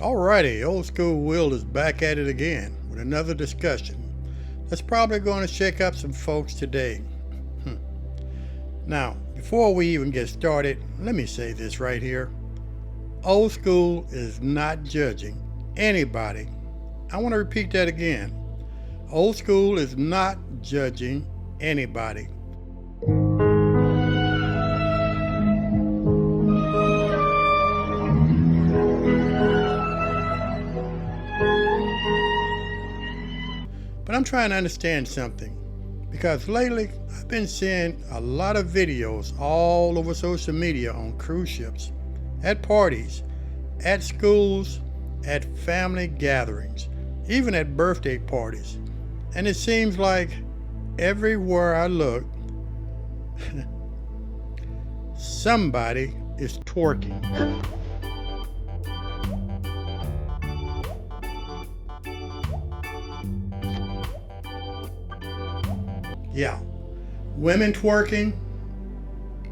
Alrighty, Old School Will is back at it again with another discussion that's probably going to shake up some folks today. Now, before we even get started, let me say this right here. Old School is not judging anybody. I want to repeat that again. Old School is not judging anybody. But I'm trying to understand something, because lately I've been seeing a lot of videos all over social media on cruise ships, at parties, at schools, at family gatherings, even at birthday parties. And it seems like everywhere I look, somebody is twerking. Yeah, women twerking,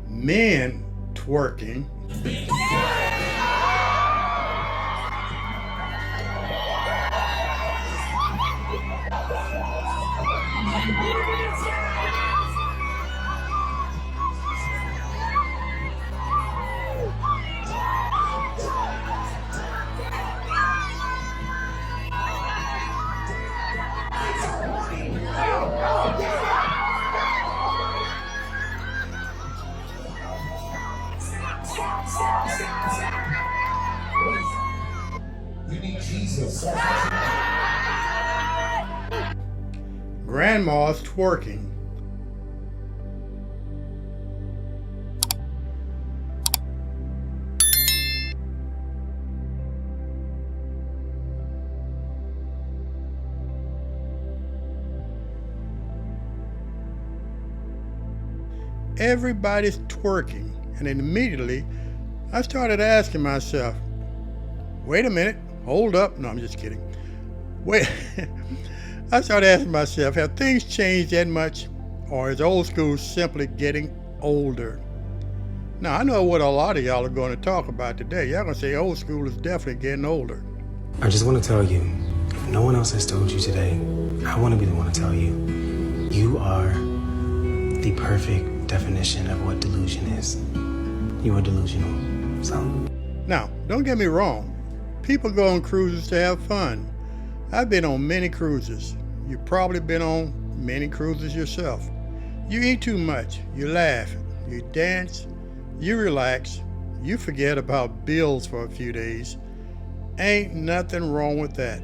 men twerking. You need Jesus. Grandma's twerking. Everybody's twerking, and then immediately I started asking myself, wait a minute, hold up. No, I'm just kidding. Wait. I started asking myself, have things changed that much, or is old school simply getting older? Now, I know what a lot of y'all are going to talk about today. Y'all going to say old school is definitely getting older. I just want to tell you, if no one else has told you today, I want to be the one to tell you, you are the perfect definition of what delusion is. You are delusional. So. Now, don't get me wrong. People go on cruises to have fun. I've been on many cruises. You've probably been on many cruises yourself. You eat too much. You laugh. You dance. You relax. You forget about bills for a few days. Ain't nothing wrong with that.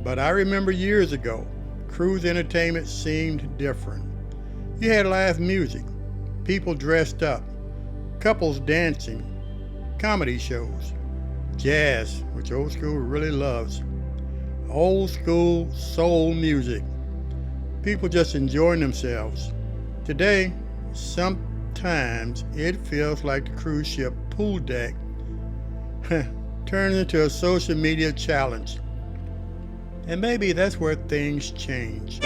But I remember years ago, cruise entertainment seemed different. You had live music, people dressed up, couples dancing, comedy shows, jazz, which old school really loves, old school soul music, people just enjoying themselves. Today, sometimes it feels like the cruise ship pool deck turns into a social media challenge. And maybe that's where things change.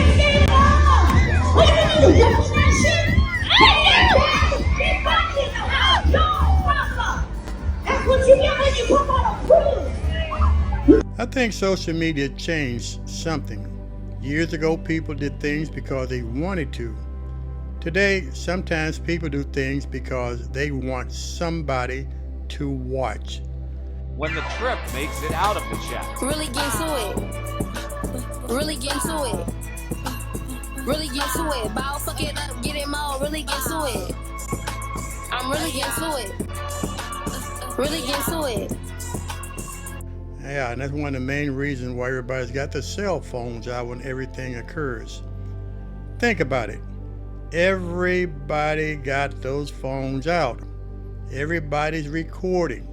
I think social media changed something. Years ago, people did things because they wanted to. Today, sometimes people do things because they want somebody to watch. When the trip makes it out of the chat. Really get to it. Really get to it. Really get to it. Ball fuck it up, get it more. Really get to it. I'm really get to it. Really get to it. Yeah, and that's one of the main reasons why everybody's got their cell phones out when everything occurs. Think about it. Everybody got those phones out. Everybody's recording.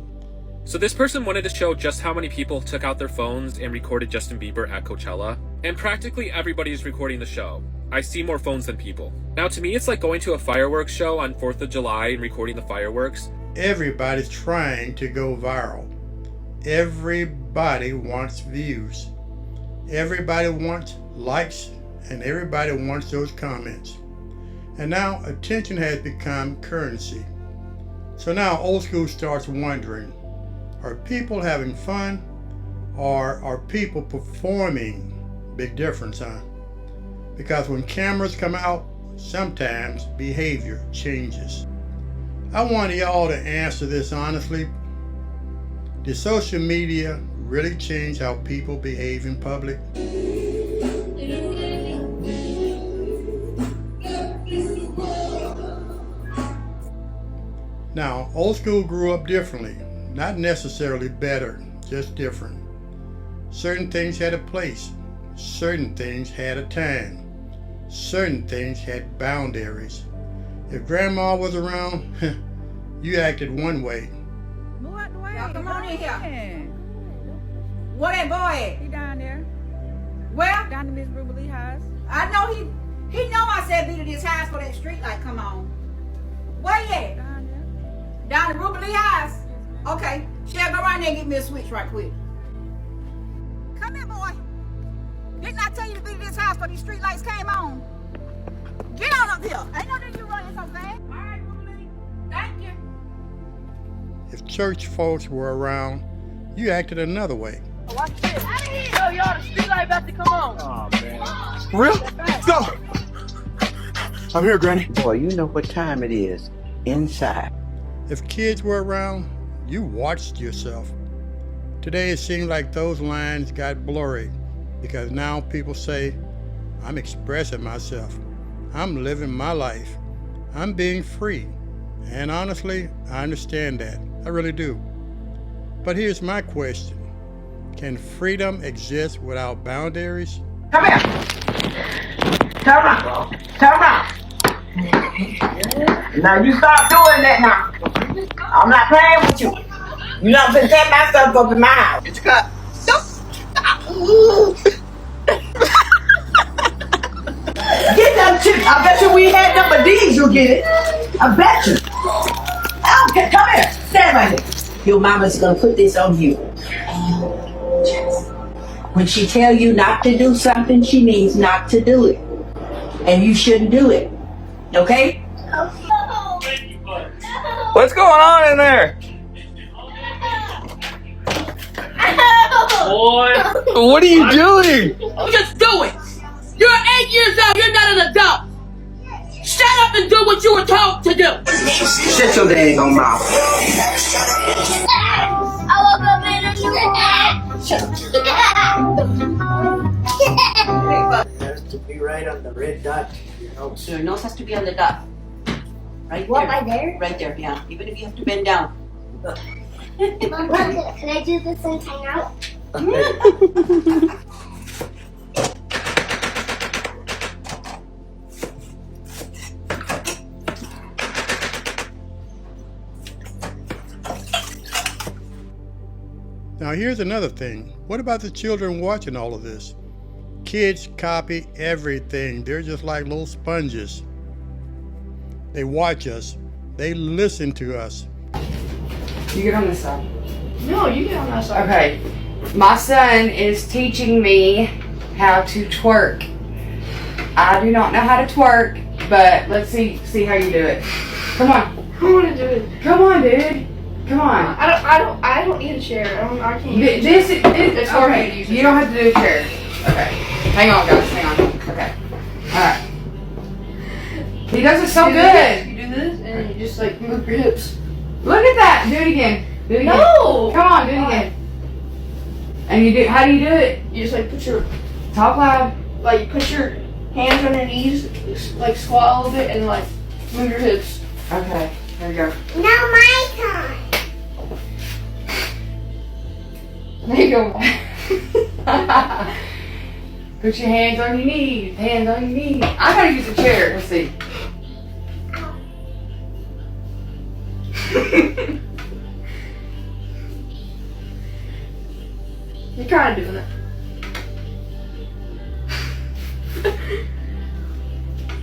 So this person wanted to show just how many people took out their phones and recorded Justin Bieber at Coachella. And practically everybody is recording the show. I see more phones than people. Now to me, it's like going to a fireworks show on 4th of July and recording the fireworks. Everybody's trying to go viral. Everybody wants views. Everybody wants likes, and everybody wants those comments. And now attention has become currency. So now old school starts wondering, are people having fun, Or are people performing? Big difference, huh? Because when cameras come out, sometimes behavior changes. I want y'all to answer this honestly. Did social media really change how people behave in public? Now, old school grew up differently, not necessarily better, just different. Certain things had a place, certain things had a time, certain things had boundaries. If grandma was around, you acted one way. Move out the way. Y'all come on in here. Yeah. Where that boy He down there. Where? Down to Miss Ruby Lee house. I know he know I said be to this house for that street light come on. Where you at? Down there. Down to Ruby Lee house? Okay. Shall go right there and get me a switch right quick. Come here, boy. Didn't I tell you to be to this house for these street lights came on? Get on up here. Ain't no need you running so fast. All right, Ruby Lee. Thank you. If church folks were around, you acted another way. Watch this. Yo, y'all, the street light about to come on. Oh, man. Real? Let's go. I'm here, Granny. Boy, you know what time it is inside. If kids were around, you watched yourself. Today it seems like those lines got blurry because now people say, I'm expressing myself. I'm living my life. I'm being free. And honestly, I understand that. I really do. But here's my question. Can freedom exist without boundaries? Come here. Turn around. Turn around. Now you stop doing that now. I'm not playing with you. You not finna take my stuff up in my house. Get your cut. Get them chips. I bet you we had them, but these you'll get it. I bet you. Okay, come here. Stand right here. Your mama's gonna put this on you. When she tell you not to do something, she means not to do it. And you shouldn't do it. Okay? What's going on in there? Boy. What are you doing? Just do it. You're 8 years old. You're not an adult. Shut up and do what you were told to do. Shut your daggone mouth. I woke up in a It has to be right on the red dot. Your nose has to be on the dot. Right What, there. right there? Right there, yeah. Even if you have to bend down. Mom, can I do this in time out? Now here's another thing. What about the children watching all of this? Kids copy everything. They're just like little sponges. They watch us. They listen to us. You get on this side. No, you get on that side. Okay. My son is teaching me how to twerk. I do not know how to twerk, but let's see how you do it. Come on. I want to do it. Come on, dude. Come on. I don't need a chair. I can't. This is okay. You don't have to do a chair. Okay. Hang on, guys. Hang on. Okay. Alright. He does it so good. You do this and you just like move your hips. Look at that. Do it again. Do it again. No. Come on, do it again. And you do. How do you do it? You just like put your Talk loud. like you put your hands on your knees, like squat a little bit, and like move your hips. Okay. There we go. Now my turn. There you go. Put your hands on your knees. Hands on your knees. I gotta use a chair. Let's see. You're kind of doing it.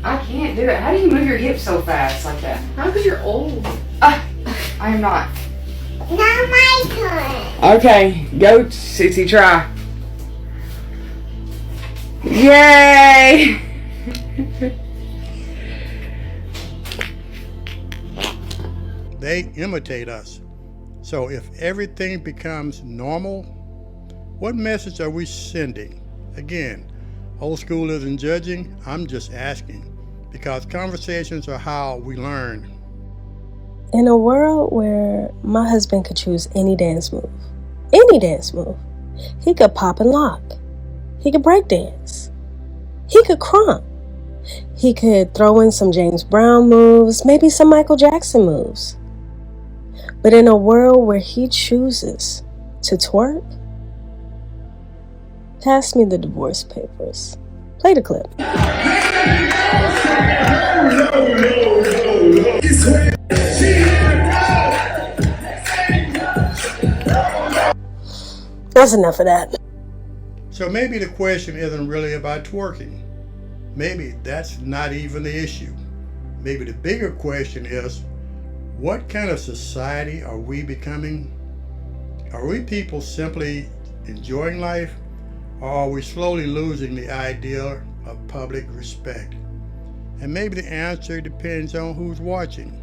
I can't do it. How do you move your hips so fast like that? Not because you're old. I am not. Now my turn. Okay, go, Sissy, try. Yay! They imitate us. So if everything becomes normal, What message are we sending? Again, old school isn't judging, I'm just asking, because conversations are how we learn. In a world where my husband could choose any dance move, he could pop and lock, he could break dance, he could crump, he could throw in some James Brown moves, maybe some Michael Jackson moves. But in a world where he chooses to twerk, pass me the divorce papers. Play the clip. That's enough of that. So maybe the question isn't really about twerking. Maybe that's not even the issue. Maybe the bigger question is, what kind of society are we becoming? Are we people simply enjoying life, or are we slowly losing the idea of public respect? And maybe the answer depends on who's watching.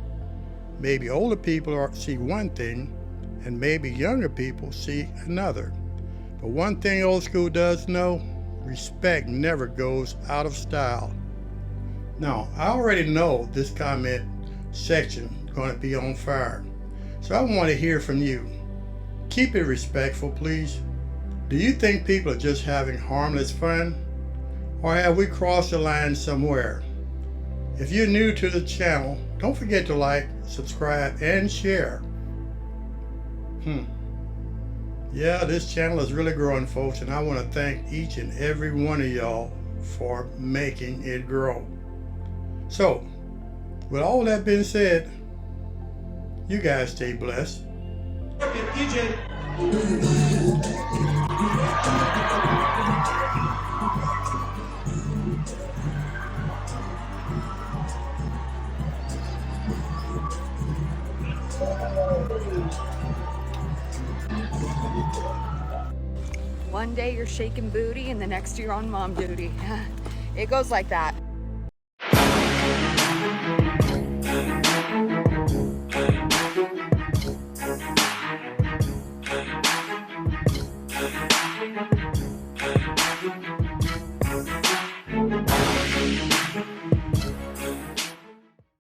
Maybe older people see one thing, and maybe younger people see another. But one thing old school does know, respect never goes out of style. Now, I already know this comment section is going to be on fire, so I want to hear from you. Keep it respectful, please. Do you think people are just having harmless fun? Or have we crossed the line somewhere? If you're new to the channel, don't forget to like, subscribe, and share. Yeah, this channel is really growing, folks, and I want to thank each and every one of y'all for making it grow. So, with all that being said, you guys stay blessed. One day you're shaking booty and the next you're on mom duty. It goes like that.